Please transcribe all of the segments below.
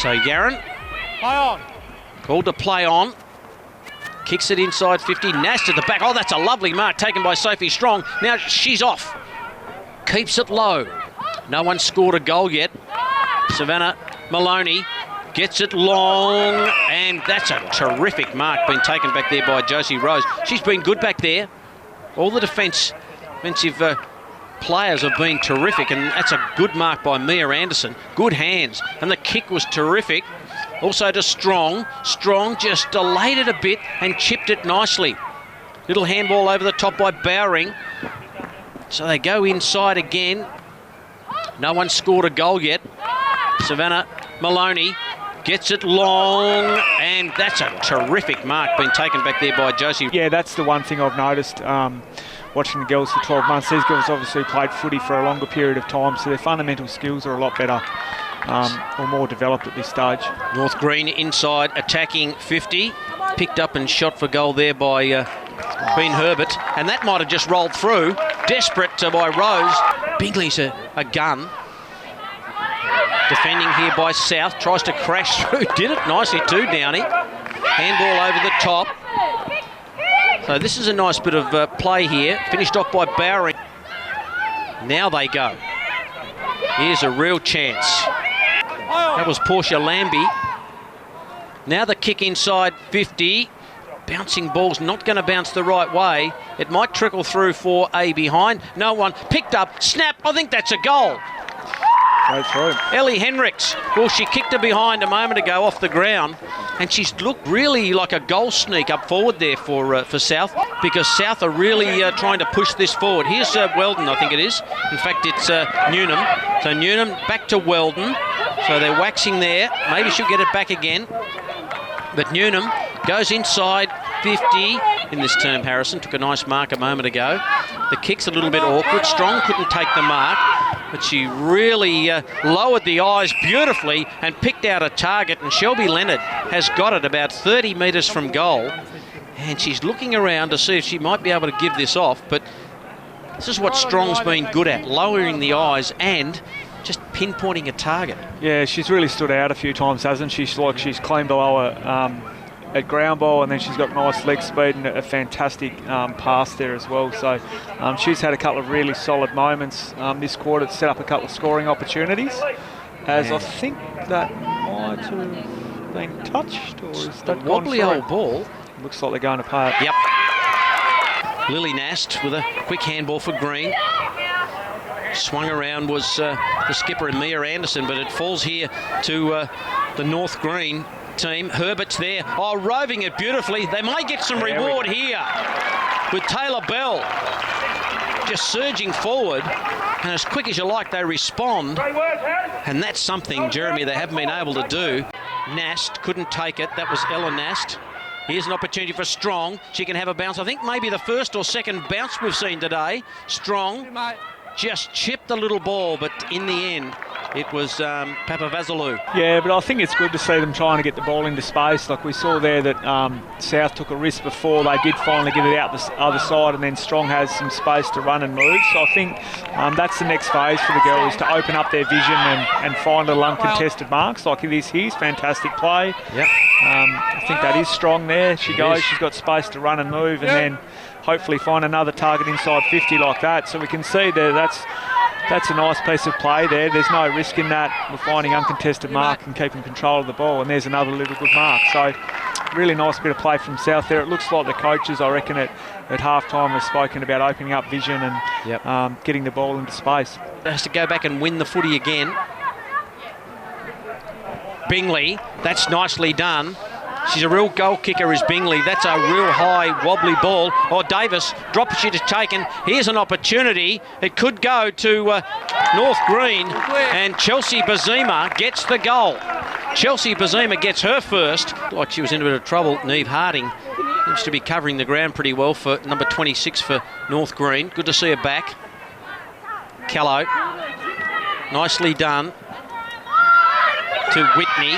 So Garron, called to play on. Kicks it inside 50, Nast at the back. Oh, that's a lovely mark taken by Sophie Strong. Now she's off. Keeps it low. No one scored a goal yet. Savannah Maloney gets it long, and that's a terrific mark being taken back there by Josie Rose. She's been good back there. All the defensive players have been terrific, and that's a good mark by Mia Anderson. Good hands, and the kick was terrific. Also to Strong. Strong just delayed it a bit and chipped it nicely. Little handball over the top by Bowring. So they go inside again. No one scored a goal yet. Savannah Maloney gets it long, and that's a terrific mark being taken back there by Josie. Yeah, that's the one thing I've noticed watching the girls for 12 months. These girls obviously played footy for a longer period of time, so their fundamental skills are a lot better. Or more developed at this stage. North Green inside, attacking 50. Picked up and shot for goal there by Ben Herbert. And that might have just rolled through. Desperate by Rose. Bingley's a gun. Defending here by South. Tries to crash through. Did it nicely too, Downey. Handball over the top. So this is a nice bit of play here. Finished off by Bowring. Now they go. Here's a real chance. That was Portia Lambie. Now the kick inside 50. Bouncing ball's not going to bounce the right way. It might trickle through for a behind. No one. Picked up. Snap. I think that's a goal. Right through. Ellie Henricks. Well, she kicked her behind a moment ago off the ground, and she's looked really like a goal sneak up forward there for South, because South are really trying to push this forward. Here's Weldon, I think it is. In fact, it's Newnham. So Newnham back to Weldon. So they're waxing there. Maybe she'll get it back again. But Newnham goes inside 50. In this term, Harrison took a nice mark a moment ago. The kick's a little bit awkward. Strong couldn't take the mark, but she really lowered the eyes beautifully and picked out a target. And Shelby Leonard has got it about 30 metres from goal. And she's looking around to see if she might be able to give this off. But this is what Strong's been good at, lowering the eyes and just pinpointing a target. Yeah, she's really stood out a few times, hasn't she? She's clean below her at ground ball, and then she's got nice leg speed and a fantastic pass there as well. So she's had a couple of really solid moments this quarter to set up a couple of scoring opportunities. As I think that might have been touched, or is that wobbly old ball? Looks like they're going to pay it. Yep. Lily Nast with a quick handball for Green. Swung around was the skipper and Mia Anderson, but it falls here to the North Green team. Herbert's there. Oh, roving it beautifully. They might get some reward here with Taylor Bell just surging forward, and as quick as you like, they respond. And that's something, Jeremy, they haven't been able to do. Nast couldn't take it. That was Ella Nast. Here's an opportunity for Strong. She can have a bounce. I think maybe the first or second bounce we've seen today. Strong just chipped the little ball, but in the end, it was Papavazalou. Yeah, but I think it's good to see them trying to get the ball into space. Like we saw there that South took a risk before. They did finally get it out the other side, and then Strong has some space to run and move. So I think that's the next phase for the girls, to open up their vision and find little uncontested marks. Like this here's fantastic play. Yep. I think that is Strong there. She goes, she's got space to run and move, and then hopefully find another target inside 50 like that. So we can see there that's a nice piece of play there. There's no risk in that. We're finding uncontested mark and keeping control of the ball, and there's another little good mark. So really nice bit of play from South there. It looks like the coaches, I reckon, at half-time have spoken about opening up vision and getting the ball into space. Has to go back and win the footy again. Bingley, that's nicely done. She's a real goal kicker, is Bingley. That's a real high, wobbly ball. Oh, Davis, drop sheet is taken. Here's an opportunity. It could go to North Green, and Chelsea Bazima gets the goal. Chelsea Bazima gets her first. Like she was in a bit of trouble. Neve Harding seems to be covering the ground pretty well for number 26 for North Green. Good to see her back. Callow, nicely done to Whitney.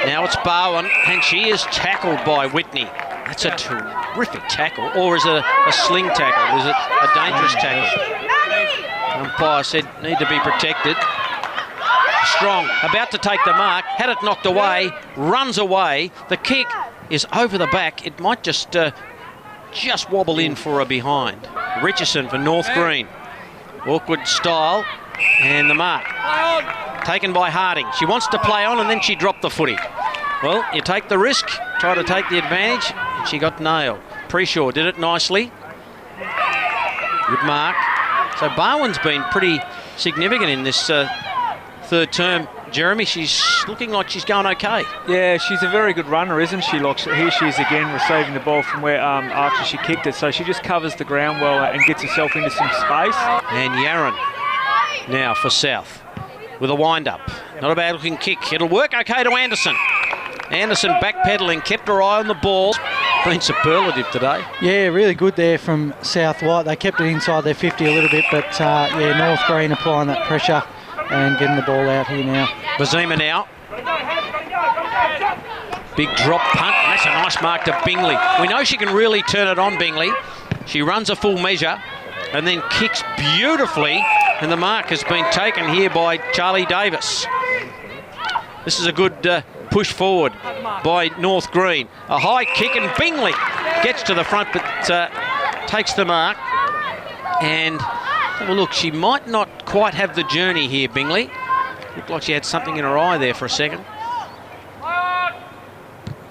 Now it's Bowen, and she is tackled by Whitney. That's a terrific tackle. Or is it a sling tackle? Is it a dangerous tackle? Umpire said need to be protected. Strong, about to take the mark, had it knocked away, runs away. The kick is over the back. It might just wobble in for a behind. Richardson for North Green. Awkward style, and the mark. Taken by Harding. She wants to play on, and then she dropped the footy. Well, you take the risk, try to take the advantage, and she got nailed. Preshaw did it nicely. Good mark. So Barwin's been pretty significant in this third term. Jeremy, she's looking like she's going okay. Yeah, she's a very good runner, isn't she? Here she is again receiving the ball from where after she kicked it. So she just covers the ground well and gets herself into some space. And Yarran now for South with a wind-up. Not a bad-looking kick. It'll work okay to Anderson. Anderson backpedaling, kept her eye on the ball. Been superlative today. Yeah, really good there from South White. They kept it inside their 50 a little bit, but yeah, North Green applying that pressure and getting the ball out here now. Bazima now. Big drop punt. That's a nice mark to Bingley. We know she can really turn it on, Bingley. She runs a full measure and then kicks beautifully, and the mark has been taken here by Charlie Davis. This is a good push forward by North Green. A high kick, and Bingley gets to the front but takes the mark. And have a look, she might not quite have the journey here, Bingley. Looked like she had something in her eye there for a second.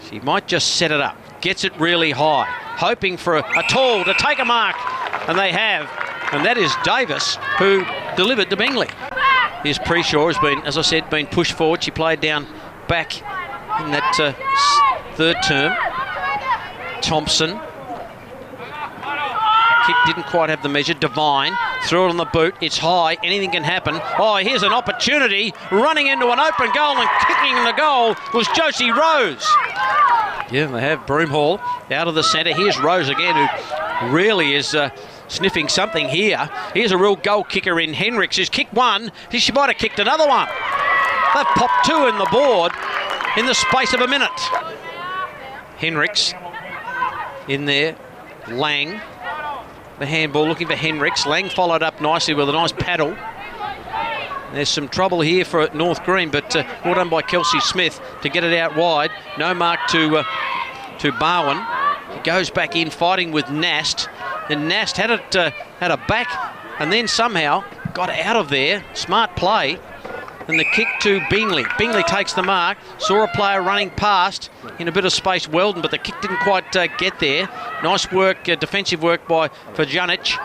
She might just set it up. Gets it really high, hoping for a tall to take a mark. And they have. And that is Davis, who delivered to Bingley. Here's Preshaw, has been, as I said, been pushed forward. She played down back in that third term. Thompson. Kick didn't quite have the measure. Devine threw it on the boot. It's high. Anything can happen. Oh, here's an opportunity. Running into an open goal and kicking the goal was Josie Rose. Yeah, they have Broomhall out of the centre. Here's Rose again, who really is sniffing something here. Here's a real goal kicker in Henricks, who's kicked one. She might have kicked another one. They've popped two in the board in the space of a minute. Henricks in there. Lang. The handball looking for Henricks. Lang followed up nicely with a nice paddle. There's some trouble here for North Green, but well done by Kelsey Smith to get it out wide. No mark to Barwin. He goes back in fighting with Nast. And Nast had a back and then somehow got out of there. Smart play. And the kick to Bingley. Bingley takes the mark. Saw a player running past in a bit of space, Weldon, but the kick didn't quite get there. Nice work, defensive work by Fajanic.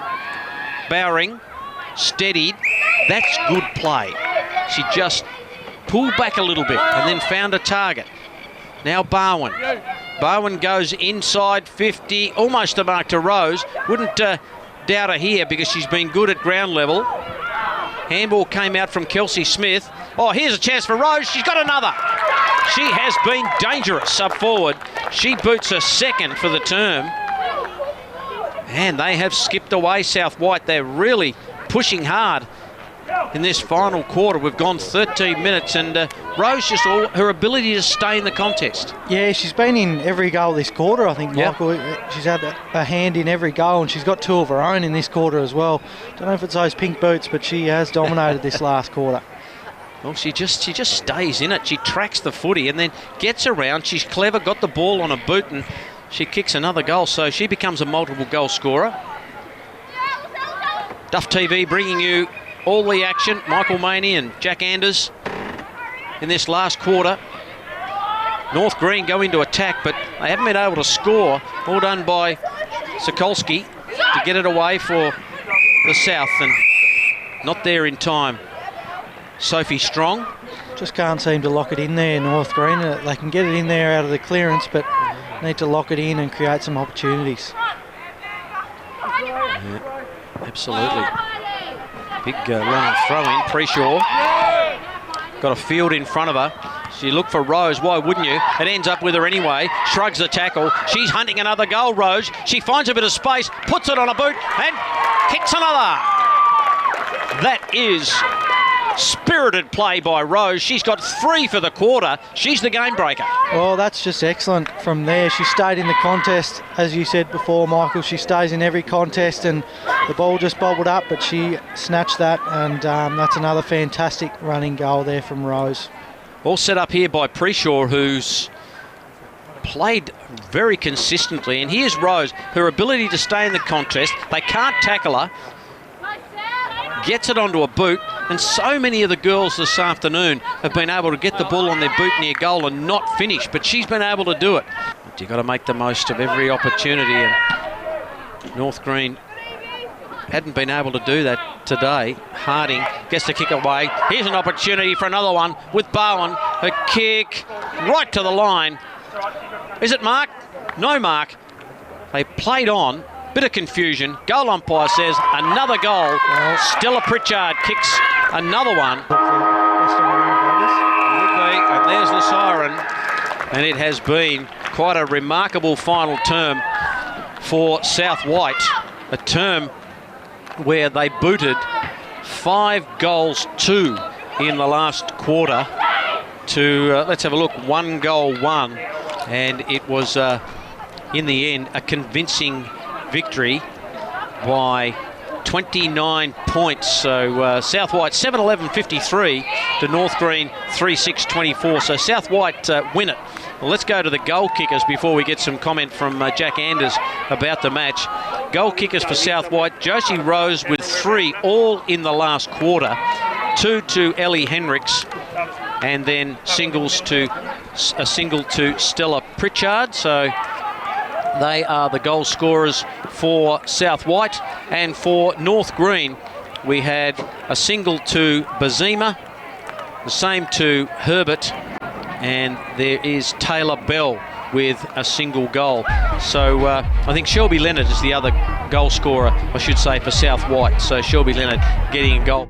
Bowering, steadied. That's good play. She just pulled back a little bit and then found a target. Now Barwin. Barwin goes inside 50, almost a mark to Rose. Wouldn't doubt her here because she's been good at ground level. Handball came out from Kelsey Smith. Oh, here's a chance for Rose. She's got another. She has been dangerous up forward. She boots her second for the term. And they have skipped away South White. They're really pushing hard in this final quarter. We've gone 13 minutes and Rose just her ability to stay in the contest. Yeah, she's been in every goal this quarter, I think, Michael. Yep. She's had a hand in every goal and she's got two of her own in this quarter as well. Don't know if it's those pink boots, but she has dominated this last quarter. Well, she just stays in it. She tracks the footy and then gets around. She's clever, got the ball on a boot and she kicks another goal, so she becomes a multiple goal scorer. Duff TV bringing you all the action. Michael Maney and Jack Anders in this last quarter. North Green go into attack, but they haven't been able to score. All done by Sokolski to get it away for the South, and not there in time. Sophie Strong. Just can't seem to lock it in there, North Green. They can get it in there out of the clearance, but need to lock it in and create some opportunities. Yeah, absolutely. Big long throw in. Preshaw got a field in front of her. She looked for Rose. Why wouldn't you? It ends up with her anyway. Shrugs the tackle. She's hunting another goal, Rose. She finds a bit of space, puts it on a boot and kicks another. That is spirited play by Rose. She's got 3 for the quarter. She's the game breaker. Well, that's just excellent from there. She stayed in the contest, as you said before, Michael. She stays in every contest, and the ball just bobbled up, but she snatched that, and that's another fantastic running goal there from Rose. All set up here by Preshaw, who's played very consistently, and here's Rose. Her ability to stay in the contest, they can't tackle her, gets it onto a boot, and so many of the girls this afternoon have been able to get the ball on their boot near goal and not finish, but she's been able to do it. But you've got to make the most of every opportunity, and North Green hadn't been able to do that today. Harding gets the kick away. Here's an opportunity for another one with Bowen. Her kick right to the line. Is it mark? No mark. They played on. Bit of confusion. Goal umpire says another goal. Stella Pritchard kicks another one. Would be, and there's the siren. And it has been quite a remarkable final term for South White. A term where they booted 5-2 in the last quarter to, let's have a look, 1-1. And it was, in the end, a convincing victory by 29 points. So South White 7-11-53 to North Green 3-6-24. So South White win it. Well, let's go to the goal kickers before we get some comment from Jack Anders about the match. Goal kickers for South White, Josie Rose with 3, all in the last quarter. 2 to Ellie Henricks, and then a single to Stella Pritchard. So they are the goal scorers for South White. And for North Green, we had a single to Bazima, the same to Herbert, and there is Taylor Bell with a single goal. So I think Shelby Leonard is the other goal scorer, I should say, for South White. So Shelby Leonard getting a goal.